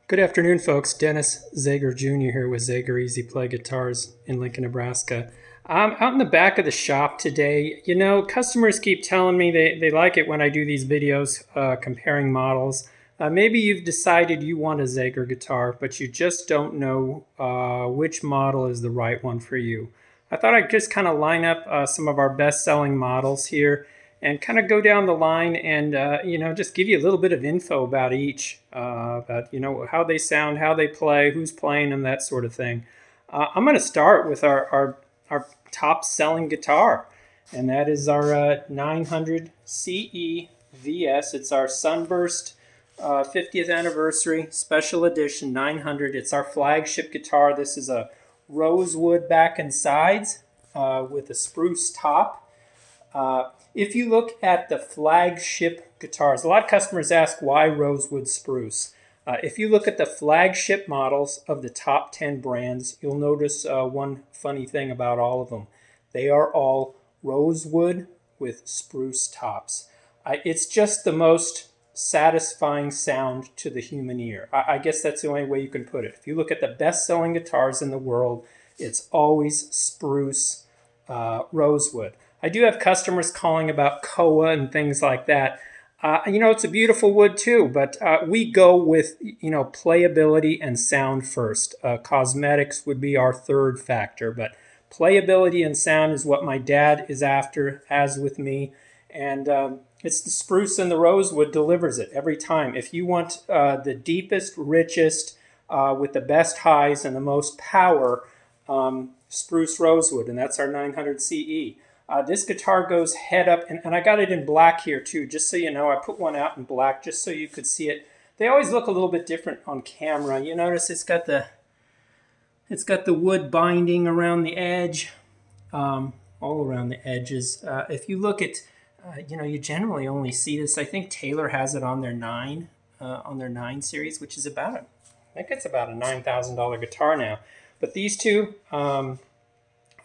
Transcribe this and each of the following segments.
Good afternoon, folks. Dennis Zager Jr. here with Zager EZ-Play Guitars in Lincoln, Nebraska. I'm out in the back of the shop today. You know, customers keep telling me they like it when I do these videos comparing models. Maybe you've decided you want a Zager guitar, but you just don't know which model is the right one for you. I thought I'd just kind of line up some of our best-selling models here and kind of go down the line and just give you a little bit of info about each, about how they sound, how they play, who's playing them, that sort of thing. I'm going to start with our top selling guitar, and that is our 900 CE VS. It's our Sunburst 50th anniversary special edition 900. It's our flagship guitar. This is a rosewood back and sides with a spruce top. If you look at the flagship guitars, a lot of customers ask why rosewood spruce. If you look at the flagship models of the top 10 brands, you'll notice one funny thing about all of them. They are all rosewood with spruce tops. It's just the most satisfying sound to the human ear. I guess that's the only way you can put it. If you look at the best-selling guitars in the world, it's always spruce rosewood. I do have customers calling about koa and things like that. It's a beautiful wood too, but we go with, playability and sound first. Cosmetics would be our third factor, but playability and sound is what my dad is after, as with me. And it's the spruce and the rosewood delivers it every time. If you want the deepest, richest, with the best highs and the most power, spruce rosewood, and that's our 900 CE. This guitar goes head up, and I got it in black here too, just so you know. I put one out in black just so you could see it. They always look a little bit different on camera. You notice it's got the wood binding around the edge, all around the edges. If you look at, you generally only see this. I think Taylor has it on their 9 series, which is I think it's about a $9,000 guitar now. But these two, our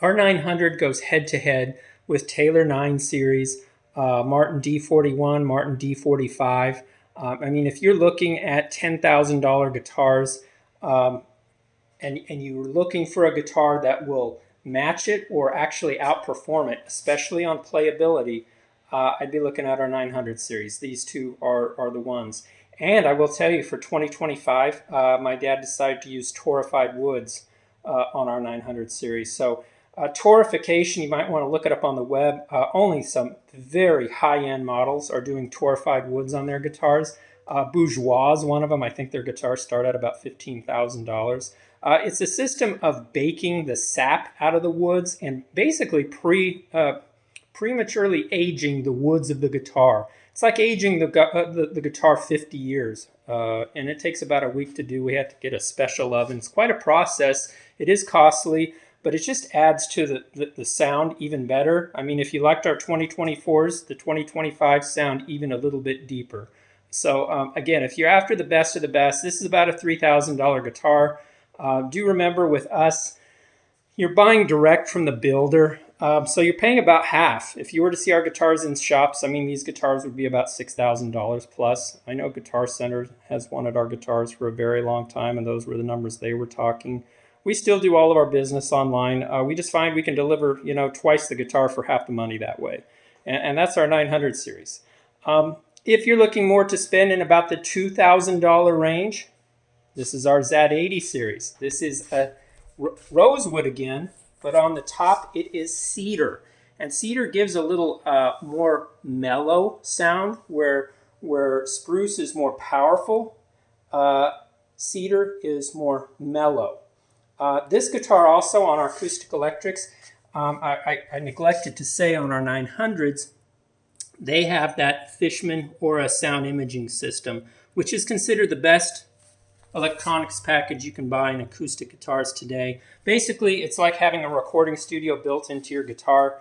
900 goes head to head with Taylor 9 series, Martin D41, Martin D45. If you're looking at $10,000 guitars and you're looking for a guitar that will match it or actually outperform it, especially on playability, I'd be looking at our 900 series. These two are the ones. And I will tell you, for 2025, my dad decided to use torrified woods on our 900 series. So torrification, you might want to look it up on the web. Only some very high-end models are doing torrified woods on their guitars. Bourgeois is one of them. I think their guitars start at about $15,000. It's a system of baking the sap out of the woods and basically prematurely aging the woods of the guitar. It's like aging the guitar 50 years, and it takes about a week to do. We have to get a special oven. It's quite a process. It is costly, but it just adds to the sound even better. If you liked our 2024s, the 2025s sound even a little bit deeper. So again, if you're after the best of the best, this is about a $3,000 guitar. Do remember, with us, you're buying direct from the builder. So you're paying about half. If you were to see our guitars in shops, these guitars would be about $6,000 plus. I know Guitar Center has wanted our guitars for a very long time, and those were the numbers they were talking. We still do all of our business online. We just find we can deliver, twice the guitar for half the money that way. And that's our 900 series. If you're looking more to spend in about the $2,000 range, this is our ZAD80 series. This is a rosewood again, but on the top it is cedar. And cedar gives a little more mellow sound, where spruce is more powerful. Cedar is more mellow. This guitar also, on our acoustic electrics, I neglected to say, on our 900s, they have that Fishman Aura sound imaging system, which is considered the best electronics package you can buy in acoustic guitars today. Basically, it's like having a recording studio built into your guitar.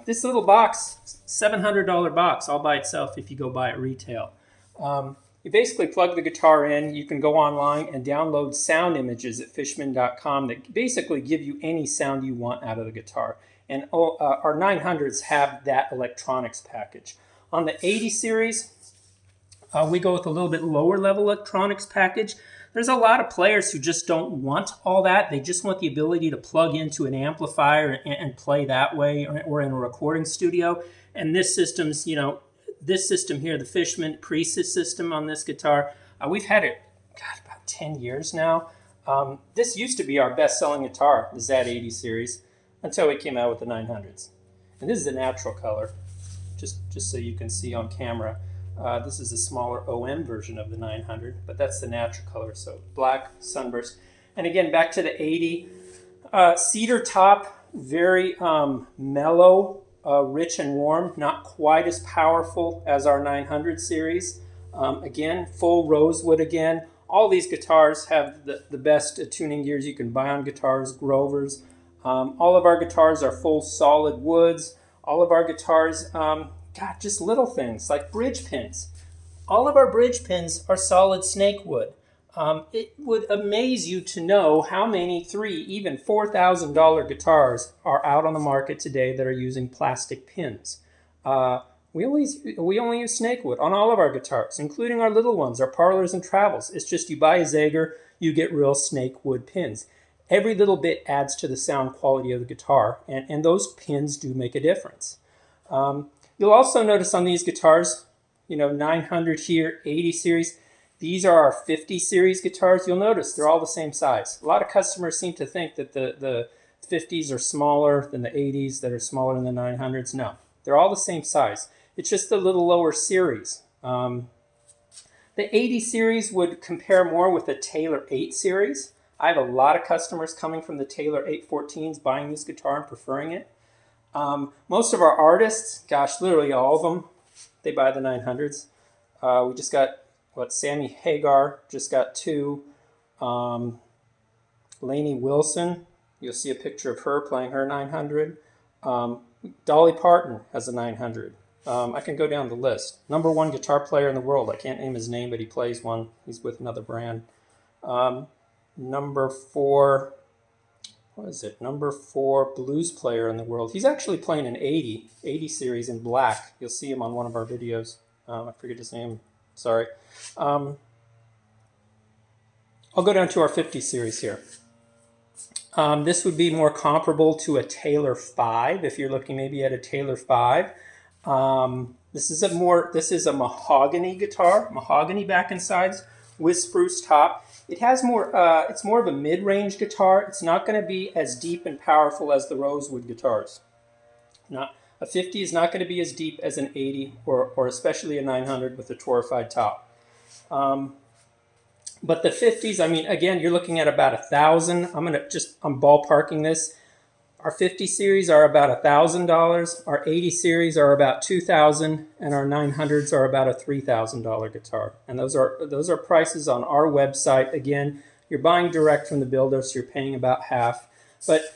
This little box, $700 box, all by itself if you go buy it retail. You basically plug the guitar in. You can go online and download sound images at fishman.com that basically give you any sound you want out of the guitar. And our 900s have that electronics package. On the 80 series, We go with a little bit lower level electronics package. There's a lot of players who just don't want all that. They just want the ability to plug into an amplifier and play that way, or in a recording studio. And this system's, this system here, the Fishman Priestess system on this guitar, we've had it, God, about 10 years now. This used to be our best-selling guitar, the ZAD80 series, until we came out with the 900s. And this is a natural color, just so you can see on camera. This is a smaller OM version of the 900, but that's the natural color, so black, sunburst. And again, back to the 80. Cedar top, very mellow, rich and warm, not quite as powerful as our 900 series. Again, full rosewood again. All these guitars have the best tuning gears you can buy on guitars, Grovers. All of our guitars are full solid woods. All of our guitars, God, just little things like bridge pins. All of our bridge pins are solid snake wood. It would amaze you to know how many $3,000, even $4,000 guitars are out on the market today that are using plastic pins. We only use snake wood on all of our guitars, including our little ones, our Parlors and Travels. It's just you buy a Zager, you get real snake wood pins. Every little bit adds to the sound quality of the guitar, and those pins do make a difference. You'll also notice on these guitars, 900 here, 80 series, these are our 50 series guitars. You'll notice they're all the same size. A lot of customers seem to think that the 50s are smaller than the 80s that are smaller than the 900s. No, they're all the same size. It's just a little lower series. The 80 series would compare more with the Taylor 8 series. I have a lot of customers coming from the Taylor 814s buying this guitar and preferring it. Most of our artists, gosh, literally all of them, they buy the 900s. We just got, Sammy Hagar just got 2. Lainey Wilson, you'll see a picture of her playing her 900. Dolly Parton has a 900. I can go down the list. #1 guitar player in the world. I can't name his name, but he plays one. He's with another brand. Number 4 blues player in the world. He's actually playing an 80 series in black. You'll see him on one of our videos. I forget his name, sorry. I'll go down to our 50 series here. This would be more comparable to a Taylor 5 if you're looking maybe at a Taylor 5. This is a mahogany guitar, mahogany back and sides with spruce top. It has it's more of a mid-range guitar. It's not going to be as deep and powerful as the Rosewood guitars. A 50 is not going to be as deep as an 80 or especially a 900 with a torrified top. But the 50s, I mean, again, you're looking at about $1,000. I'm ballparking this. Our 50 series are about $1,000. Our 80 series are about $2,000, and our 900s are about a $3,000 guitar. And those are prices on our website. Again, you're buying direct from the builder, so you're paying about half. But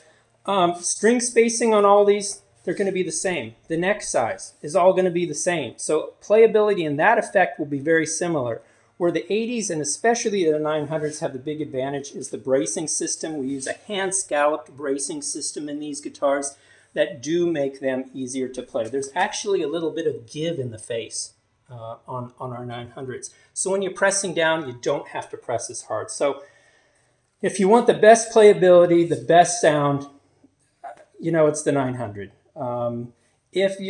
string spacing on all these, they're going to be the same. The neck size is all going to be the same. So playability in that effect will be very similar. Where the 80s and especially the 900s have the big advantage is the bracing system. We use a hand-scalloped bracing system in these guitars that do make them easier to play. There's actually a little bit of give in the face on our 900s. So when you're pressing down, you don't have to press as hard. So if you want the best playability, the best sound, it's the 900. If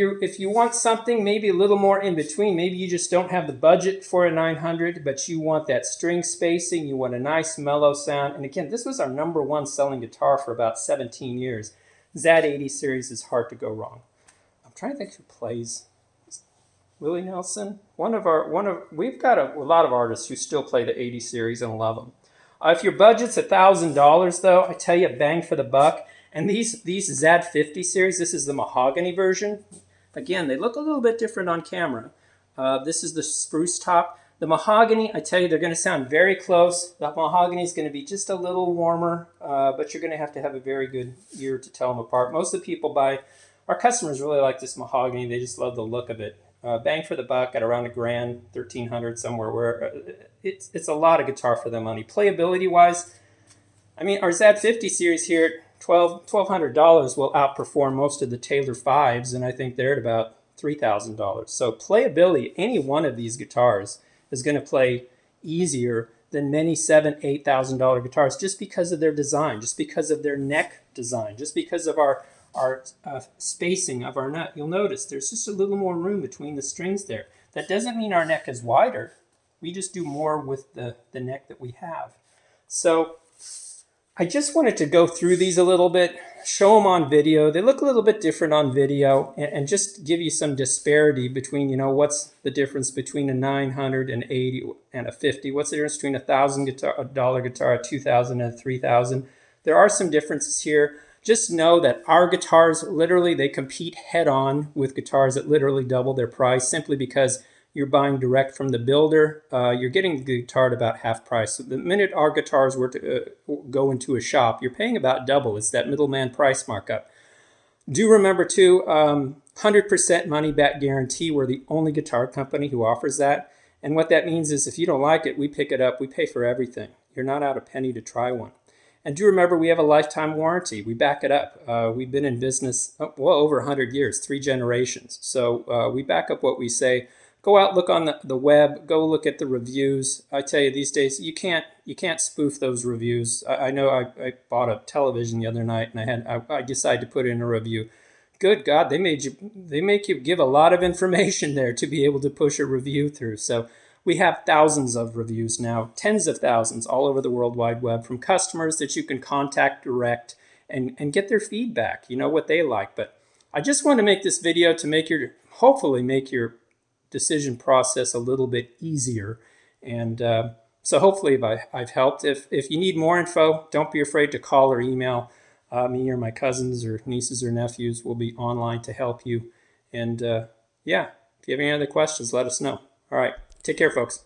you want something maybe a little more in between, maybe you just don't have the budget for a 900, but you want that string spacing, you want a nice mellow sound. And again, this was our -- selling guitar for about 17 years. ZAD80 series is hard to go wrong. I'm trying to think who plays. Willie Nelson? We've got a lot of artists who still play the 80 series and love them. If your budget's $1,000 though, I tell you, bang for the buck. And these ZAD50 series, this is the mahogany version. Again, they look a little bit different on camera. This is the spruce top. The mahogany, I tell you, they're going to sound very close. The mahogany is going to be just a little warmer, but you're going to have a very good ear to tell them apart. Most of the people our customers really like this mahogany. They just love the look of it. Bang for the buck at around $1,000, $1,300 somewhere, where it's a lot of guitar for the money. Playability-wise, I mean, our ZAD50 series here at $1,200 will outperform most of the Taylor 5s, and I think they're at about $3,000. So playability, any one of these guitars is going to play easier than many $7,000-8,000 guitars, just because of their design, just because of their neck design, just because of our spacing of our nut. You'll notice there's just a little more room between the strings there. That doesn't mean our neck is wider. We just do more with the neck that we have. So I just wanted to go through these a little bit, show them on video. They look a little bit different on video, and just give you some disparity between, you know, what's the difference between a 900 and 80 and a 50? What's the difference between a $1,000 guitar, a 2,000 and a 3,000? There are some differences here. Just know that our guitars, literally, they compete head on with guitars that literally double their price, simply because you're buying direct from the builder. You're getting the guitar at about half price. So the minute our guitars were to go into a shop, you're paying about double. It's that middleman price markup. Do remember too, 100% money back guarantee. We're the only guitar company who offers that. And what that means is if you don't like it, we pick it up. We pay for everything. You're not out a penny to try one. And do remember, we have a lifetime warranty. We back it up. We've been in business well over 100 years, 3 generations. So we back up what we say. Go out, look on the web, go look at the reviews. I tell you, these days, you can't spoof those reviews. I know I bought a television the other night, and I decided to put in a review. Good God, they make you give a lot of information there to be able to push a review through. So we have thousands of reviews now, tens of thousands all over the World Wide Web, from customers that you can contact direct and get their feedback, you know, what they like. But I just want to make this video to hopefully make your decision process a little bit easier. And so hopefully I've helped. If you need more info, don't be afraid to call or email. Me or my cousins or nieces or nephews will be online to help you. And yeah, if you have any other questions, let us know. All right, take care, folks.